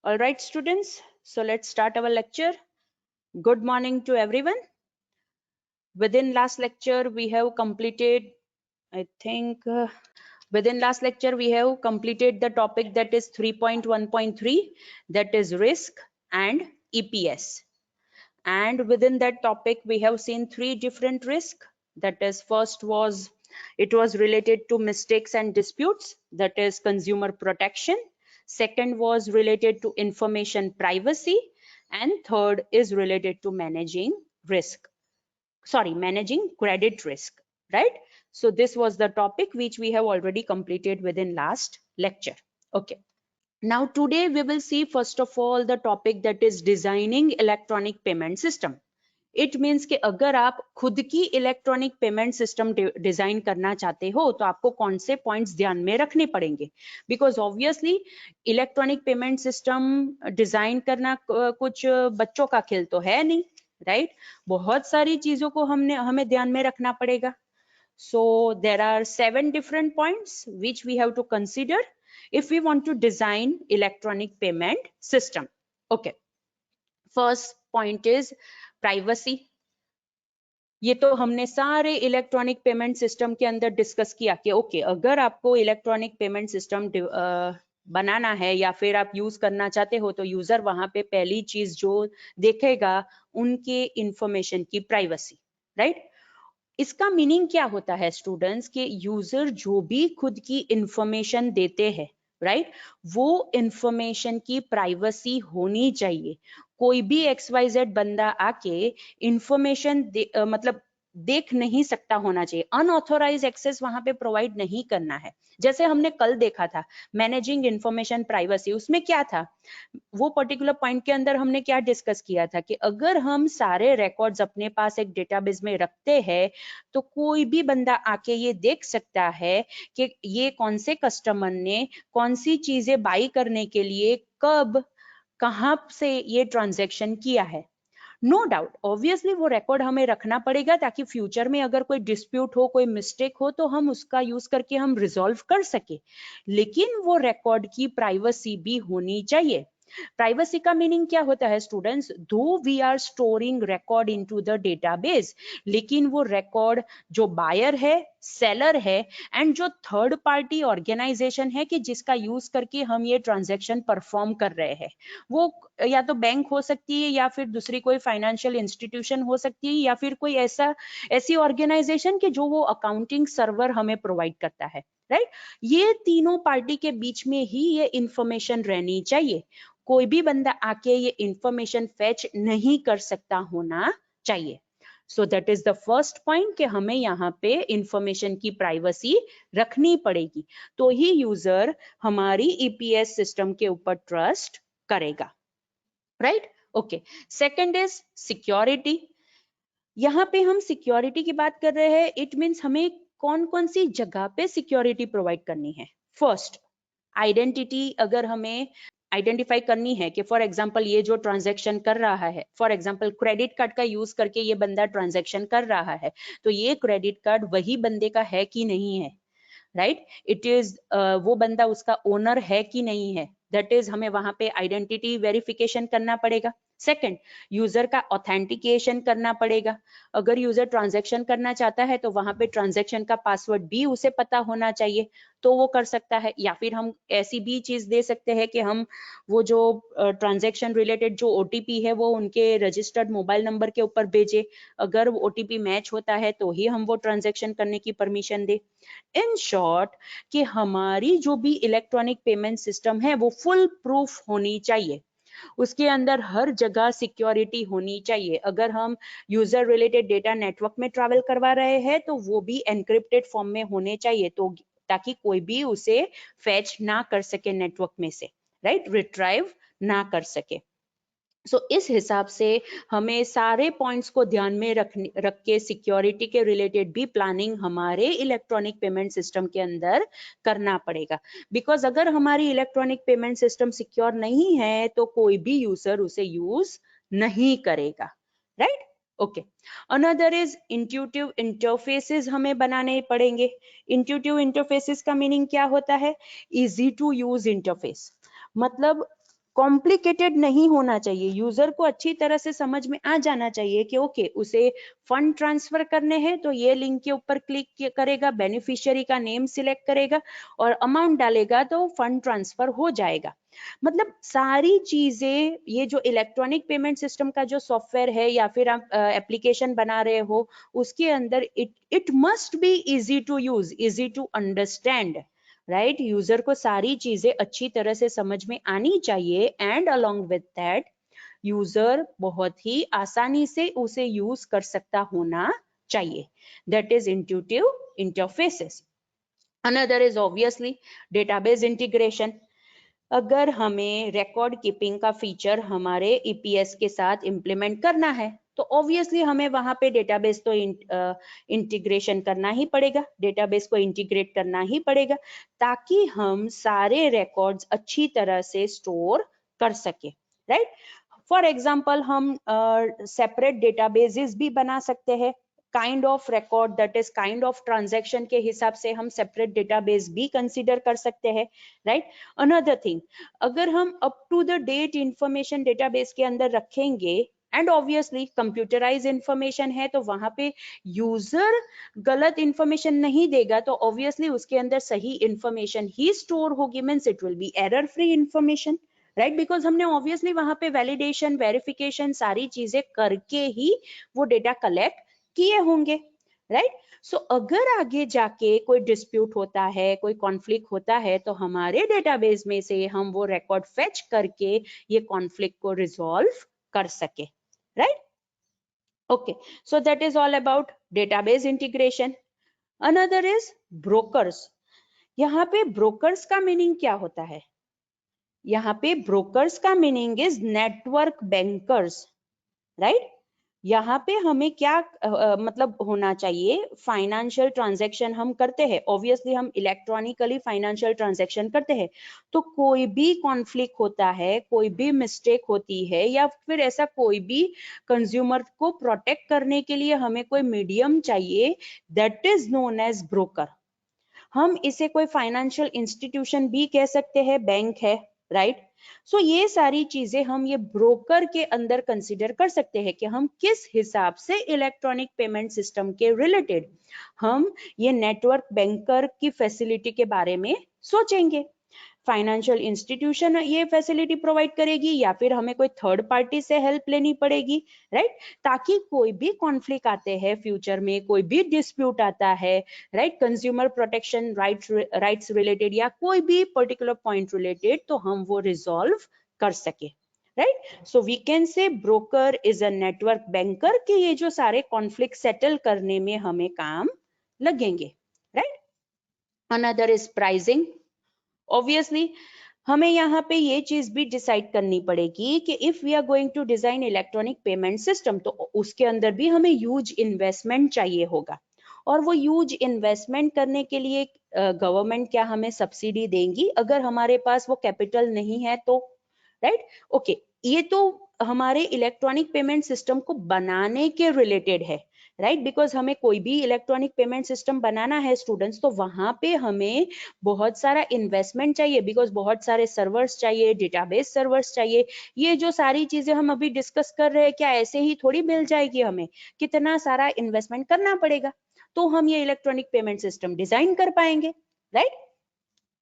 All right, students. So let's start our lecture. Good morning to everyone. Within last lecture, we have completed, I think, within last lecture, we have completed the topic that is 3.1.3, that is risk and EPS. And within that topic, we have seen three different risks. That is, first was, it was related to mistakes and disputes, that is consumer protection. Second was related to information privacy. And third is related to managing managing credit risk, right? So this was the topic which we have already completed within last lecture. Okay. Now today we will see first of all the topic that is designing electronic payment system. It means कि अगर आप खुद की electronic payment system design करना चाहते हो तो आपको कौन से पॉइंट्स ध्यान में रखने पड़ेंगे, because obviously electronic payment system design करना कुछ बच्चों का खेल तो है नहीं, राइट? बहुत सारी चीजों को हमें ध्यान में रखना पड़ेगा. So there are 7 different points which we have to consider if we want to design electronic payment system. Okay. First point is privacy. ये तो हमने सारे इलेक्ट्रॉनिक पेमेंट सिस्टम के अंदर डिस्कस किया कि ओके, अगर आपको इलेक्ट्रॉनिक पेमेंट सिस्टम बनाना है या फिर आप यूज करना चाहते हो तो यूजर वहां पे पहली चीज जो देखेगा उनके इंफॉर्मेशन की प्राइवेसी, राइट? इसका मीनिंग क्या होता है स्टूडेंट्स के यूजर जो भी खुद की इंफॉर्मेशन देते हैं, राइट, वो इंफॉर्मेशन की प्राइवेसी होनी चाहिए. कोई भी XYZ बंदा आके इंफॉर्मेशन मतलब देख नहीं सकता होना चाहिए. अनऑथोराइज एक्सेस वहां पे प्रोवाइड नहीं करना है. जैसे हमने कल देखा था मैनेजिंग इंफॉर्मेशन प्राइवेसी, उसमें क्या था, वो पर्टिकुलर पॉइंट के अंदर हमने क्या डिस्कस किया था कि अगर हम सारे रिकॉर्ड्स अपने पास एक डेटाबेस में रखते हैं तो कोई भी बंदा आके ये देख सकता है कि ये कौन से कस्टमर ने कौन सी चीजें बाई करने के लिए कब कहां से ये ट्रांजैक्शन किया है. नो डाउट ऑब्वियसली वो रिकॉर्ड हमें रखना पड़ेगा ताकि फ्यूचर में अगर कोई डिस्प्यूट हो, कोई मिस्टेक हो तो हम उसका यूज करके हम रिजॉल्व कर सके. लेकिन वो रिकॉर्ड की प्राइवेसी भी होनी चाहिए. प्राइवेसी का मीनिंग क्या होता है स्टूडेंट्स, दो we are storing record into the database, लेकिन वो रिकॉर्ड जो बायर है, सेलर है एंड जो थर्ड पार्टी ऑर्गेनाइजेशन है कि जिसका यूज करके हम ये ट्रांजैक्शन परफॉर्म कर रहे हैं, वो या तो बैंक हो सकती है या फिर दूसरी कोई फाइनेंशियल इंस्टीट्यूशन हो सकती है या फिर कोई ऐसी ऑर्गेनाइजेशन कि जो वो अकाउंटिंग सर्वर हमें प्रोवाइड करता है, राइट? ये तीनों पार्टी के बीच में ही ये इंफॉर्मेशन रहनी चाहिए. कोई भी बंदा आके ये इंफॉर्मेशन फेच नहीं कर सकता होना चाहिए. So that is the first point कि हमें यहाँ पे इंफॉर्मेशन की प्राइवेसी रखनी पड़ेगी, तो ही यूजर हमारी EPS सिस्टम के ऊपर ट्रस्ट करेगा, right? Okay. Second is security. यहाँ पे हम सिक्योरिटी की बात कर रहे हैं. इट मीन्स हमें कौन कौन सी जगह पे सिक्योरिटी प्रोवाइड करनी है. फर्स्ट, आइडेंटिटी अगर हमें आइडेंटिफाई करनी है कि फॉर एग्जांपल ये जो ट्रांजैक्शन कर रहा है, फॉर एग्जांपल क्रेडिट कार्ड का यूज करके ये बंदा ट्रांजैक्शन कर रहा है, तो ये क्रेडिट कार्ड वही बंदे का है कि नहीं है, राइट? इट इज वो बंदा उसका ओनर है कि नहीं है, दैट इज हमें वहां पे आइडेंटिटी वेरिफिकेशन करना पड़ेगा. सेकंड, यूजर का ऑथेंटिकेशन करना पड़ेगा. अगर यूजर ट्रांजैक्शन करना चाहता है तो वहां पे ट्रांजैक्शन का पासवर्ड भी उसे पता होना चाहिए, तो वो कर सकता है. या फिर हम ऐसी भी चीज दे सकते हैं कि हम वो जो ट्रांजैक्शन रिलेटेड जो OTP है वो उनके रजिस्टर्ड मोबाइल नंबर के ऊपर भेजे. अगर वो OTP मैच होता है तो ही हम वो ट्रांजैक्शन करने की परमिशन दे. इन शॉर्ट कि हमारी जो भी इलेक्ट्रॉनिक पेमेंट सिस्टम है वो फुल प्रूफ होनी चाहिए, उसके अंदर हर जगह सिक्योरिटी होनी चाहिए. अगर हम यूजर रिलेटेड डेटा नेटवर्क में ट्रैवल करवा रहे हैं तो वो भी एनक्रिप्टेड फॉर्म में होने चाहिए, तो ताकि कोई भी उसे फैच ना कर सके नेटवर्क में से, राइट, रिट्राइव ना कर सके. सो इस हिसाब से हमें सारे पॉइंट्स को ध्यान में रख के सिक्योरिटी के रिलेटेड भी प्लानिंग हमारे इलेक्ट्रॉनिक पेमेंट सिस्टम के अंदर करना पड़ेगा. बिकॉज अगर हमारी इलेक्ट्रॉनिक पेमेंट सिस्टम सिक्योर नहीं है तो कोई भी यूजर उसे यूज नहीं करेगा, right? Okay. Another is intuitive interfaces हमें बनाने पड़ेंगे. इंट्यूटिव इंटरफेसेस का मीनिंग क्या होता है? Easy to use interface. मतलब कॉम्प्लिकेटेड नहीं होना चाहिए, यूजर को अच्छी तरह से समझ में आ जाना चाहिए कि ओके उसे फंड ट्रांसफर करने हैं तो ये लिंक के ऊपर क्लिक करेगा, बेनिफिशियरी का नेम सिलेक्ट करेगा और अमाउंट डालेगा तो फंड ट्रांसफर हो जाएगा। मतलब सारी चीजें, ये जो इलेक्ट्रॉनिक पेमेंट सिस्टम का जो सॉफ्टवेयर है या फिर आप एप्लीकेशन बना रहे हो, उसके अंदर it must be easy to use, easy to understand, right. User को सारी चीजें अच्छी तरह से समझ में आनी चाहिए and along with that user बहुत ही आसानी से उसे यूज कर सकता होना चाहिए। That is intuitive interfaces. Another is obviously database integration. अगर हमें रिकॉर्ड कीपिंग का फीचर हमारे ईपीएस के साथ इंप्लीमेंट करना है तो ऑब्वियसली हमें वहां पे डेटाबेस तो इंटीग्रेशन करना ही पड़ेगा, डेटाबेस को इंटीग्रेट करना ही पड़ेगा ताकि हम सारे रिकॉर्ड्स अच्छी तरह से स्टोर कर सके, राइट। फॉर एग्जाम्पल हम सेपरेट डेटाबेसेस भी बना सकते हैं, kind of record that is kind of transaction के हिसाब से हम सेपरेट डेटाबेस भी कंसीडर कर सकते हैं, राइट। अनदर थिंग, अगर हम up to the date information database के अंदर रखेंगे एंड ऑब्वियसली कंप्यूटराइज इंफॉर्मेशन है तो वहां पे यूजर गलत इंफॉर्मेशन नहीं देगा तो ऑब्वियसली उसके अंदर सही इंफॉर्मेशन ही स्टोर होगी, means it will be error free information, right. Because हमने ऑब्वियसली वहां पे वैलिडेशन वेरिफिकेशन सारी चीजें करके ही वो डेटा कलेक्ट किए होंगे, राइट। सो अगर आगे जाके कोई डिस्प्यूट होता है, कोई कॉन्फ्लिक्ट होता है तो हमारे डेटाबेस में से हम वो रिकॉर्ड फेच करके ये कॉन्फ्लिक्ट को रिजॉल्व कर सके, right. Okay, so that is all about database integration. Another is brokers. यहाँ पे ब्रोकर्स का मीनिंग क्या होता है? यहाँ पे ब्रोकर्स का meaning is network bankers, right. यहाँ पे हमें क्या मतलब होना चाहिए, फाइनेंशियल ट्रांजैक्शन हम करते हैं, ऑब्वियसली हम इलेक्ट्रॉनिकली फाइनेंशियल ट्रांजैक्शन करते हैं, तो कोई भी कॉन्फ्लिक्ट होता है, कोई भी मिस्टेक होती है या फिर ऐसा कोई भी कंज्यूमर को प्रोटेक्ट करने के लिए हमें कोई मीडियम चाहिए, that is known as broker. हम इसे कोई फाइनेंशियल इंस्टीट्यूशन भी कह सकते हैं, बैंक है, राइट। सो ये सारी चीजें हम ये ब्रोकर के अंदर कंसीडर कर सकते हैं कि हम किस हिसाब से इलेक्ट्रॉनिक पेमेंट सिस्टम के रिलेटेड हम ये नेटवर्क बैंकर की फैसिलिटी के बारे में सोचेंगे। फाइनेंशियल इंस्टीट्यूशन ये फैसिलिटी प्रोवाइड करेगी या फिर हमें कोई थर्ड पार्टी से हेल्प लेनी पड़ेगी, राइट। ताकि कोई भी कॉन्फ्लिक्ट आते हैं फ्यूचर में, कोई भी डिस्प्यूट आता है, right, consumer protection rights related या कोई भी पर्टिकुलर पॉइंट रिलेटेड, तो हम वो रिजॉल्व कर सके, right. So we can say broker is a network banker कि ये जो सारे कॉन्फ्लिक्ट सेटल करने में हमें काम लगेंगे, right. Another is pricing. Obviously हमें यहाँ पे ये चीज भी डिसाइड करनी पड़ेगी कि if we are going to design electronic payment system तो उसके अंदर भी हमें ह्यूज इन्वेस्टमेंट चाहिए होगा, और वो ह्यूज इन्वेस्टमेंट करने के लिए गवर्नमेंट क्या हमें सब्सिडी देंगी अगर हमारे पास वो कैपिटल नहीं है तो, राइट। ओके, ये तो हमारे इलेक्ट्रॉनिक पेमेंट सिस्टम को बनाने के रिलेटेड है, राइट। बिकॉज हमें कोई भी इलेक्ट्रॉनिक पेमेंट सिस्टम बनाना है स्टूडेंट्स, तो वहां पे हमें बहुत सारा इन्वेस्टमेंट चाहिए, बिकॉज बहुत सारे सर्वर्स चाहिए, डेटाबेस सर्वर्स चाहिए। ये जो सारी चीजें हम अभी डिस्कस कर रहे हैं क्या ऐसे ही थोड़ी मिल जाएगी, हमें कितना सारा इन्वेस्टमेंट करना पड़ेगा तो हम ये इलेक्ट्रॉनिक पेमेंट सिस्टम डिजाइन कर पाएंगे, राइट।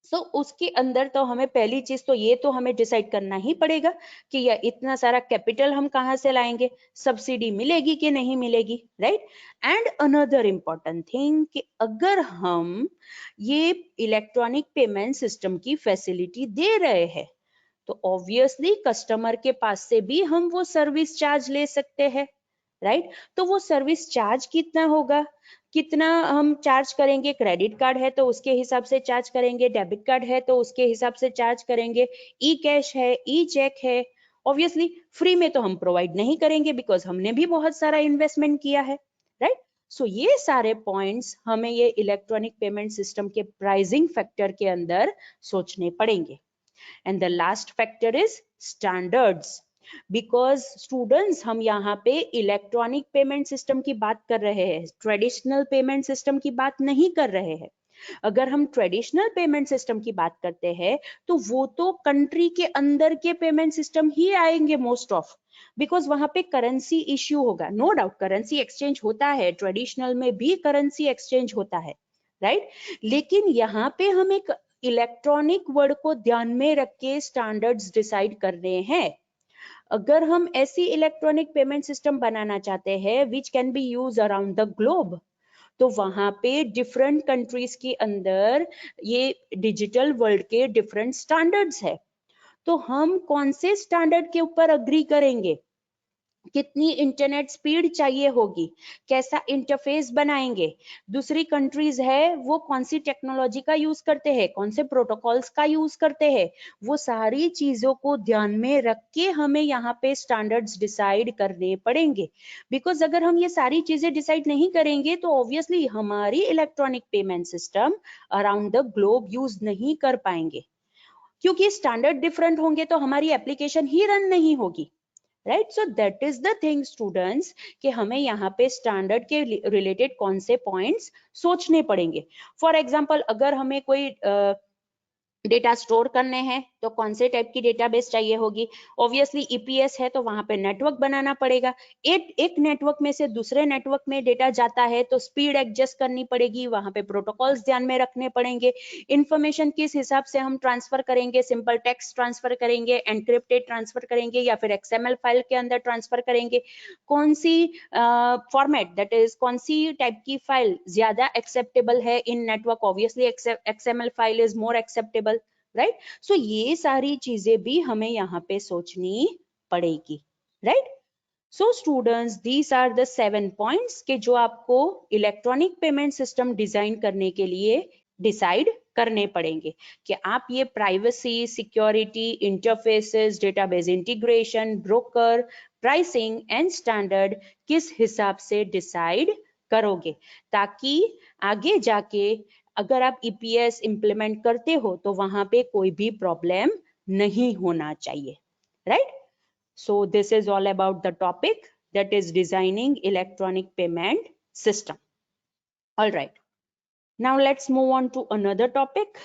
सो उसके अंदर तो हमें पहली चीज तो ये तो हमें डिसाइड करना ही पड़ेगा कि यह इतना सारा कैपिटल हम कहाँ से लाएंगे, सब्सिडी मिलेगी कि नहीं मिलेगी, right. And another important thing कि अगर हम ये इलेक्ट्रॉनिक पेमेंट सिस्टम की फैसिलिटी दे रहे हैं तो ऑब्वियसली कस्टमर के पास से भी हम वो सर्विस चार्ज ले सकते हैं, राइट। तो वो सर्विस चार्ज कितना होगा, कितना हम चार्ज करेंगे, क्रेडिट कार्ड है तो उसके हिसाब से चार्ज करेंगे, डेबिट कार्ड है तो उसके हिसाब से चार्ज करेंगे, ई कैश है, ई चेक है। ऑब्वियसली फ्री में तो हम प्रोवाइड नहीं करेंगे बिकॉज हमने भी बहुत सारा इन्वेस्टमेंट किया है, राइट। सो ये सारे पॉइंट्स हमें ये इलेक्ट्रॉनिक पेमेंट सिस्टम के प्राइसिंग फैक्टर के अंदर सोचने पड़ेंगे। And the last factor is standards, because students हम यहाँ पे इलेक्ट्रॉनिक पेमेंट सिस्टम की बात कर रहे हैं, ट्रेडिशनल पेमेंट सिस्टम की बात नहीं कर रहे हैं, अगर हम ट्रेडिशनल पेमेंट सिस्टम की बात करते हैं तो वो तो कंट्री के अंदर के पेमेंट सिस्टम ही आएंगे मोस्ट ऑफ, बिकॉज वहां पे करेंसी इश्यू होगा। नो डाउट करेंसी एक्सचेंज होता है, ट्रेडिशनल में भी करेंसी एक्सचेंज होता है, राइट? लेकिन यहाँ पे हम एक इलेक्ट्रॉनिक वर्ड को ध्यान में रख के स्टैंडर्ड्स डिसाइड कर रहे हैं। अगर हम ऐसी इलेक्ट्रॉनिक पेमेंट सिस्टम बनाना चाहते हैं which can be use around the globe, तो वहां पे डिफरेंट कंट्रीज के अंदर ये डिजिटल वर्ल्ड के डिफरेंट स्टैंडर्ड्स है। तो हम कौन से स्टैंडर्ड के ऊपर अग्री करेंगे, कितनी इंटरनेट स्पीड चाहिए होगी, कैसा इंटरफेस बनाएंगे, दूसरी कंट्रीज है वो कौन सी टेक्नोलॉजी का यूज करते हैं, कौन से प्रोटोकॉल्स का यूज करते हैं, वो सारी चीजों को ध्यान में रख के हमें यहाँ पे स्टैंडर्ड्स डिसाइड करने पड़ेंगे। बिकॉज अगर हम ये सारी चीजें डिसाइड नहीं करेंगे तो ऑब्वियसली हमारी electronic payment system around the globe use नहीं कर पाएंगे, क्योंकि स्टैंडर्ड डिफरेंट होंगे तो हमारी एप्लीकेशन ही रन नहीं होगी, right? So that is the thing students कि हमें यहाँ पे स्टैंडर्ड के रिलेटेड कौन से पॉइंट्स सोचने पड़ेंगे। फॉर एग्जांपल अगर हमें कोई डेटा स्टोर करने हैं तो कौन से टाइप की डेटाबेस चाहिए होगी, ऑब्वियसली ईपीएस है तो वहां पे नेटवर्क बनाना पड़ेगा। एक नेटवर्क में से दूसरे नेटवर्क में डेटा जाता है तो स्पीड एडजस्ट करनी पड़ेगी, वहां पे प्रोटोकॉल्स ध्यान में रखने पड़ेंगे, इंफॉर्मेशन किस हिसाब से हम ट्रांसफर करेंगे, सिंपल टेक्स्ट ट्रांसफर करेंगे, एनक्रिप्टेड ट्रांसफर करेंगे या फिर एक्सएमएल फाइल के अंदर ट्रांसफर करेंगे, कौन सी फॉर्मेट दैट इज कौन सी टाइप की फाइल ज्यादा एक्सेप्टेबल है in network, obviously XML file is more acceptable, right? So ये सारी चीजें भी हमें यहाँ पे सोचनी पड़ेगी, right? So students these are the 7 points के जो आपको इलेक्ट्रॉनिक पेमेंट सिस्टम डिजाइन करने के लिए डिसाइड करने पड़ेंगे कि आप ये privacy, security, interfaces, database integration, broker, pricing and standard किस हिसाब से डिसाइड करोगे, ताकि आगे जाके अगर आप ईपीएस इंप्लीमेंट करते हो तो वहां पे कोई भी प्रॉब्लम नहीं होना चाहिए, right? So this is all about the topic that is designing electronic payment system. All right. Now let's move on to another topic.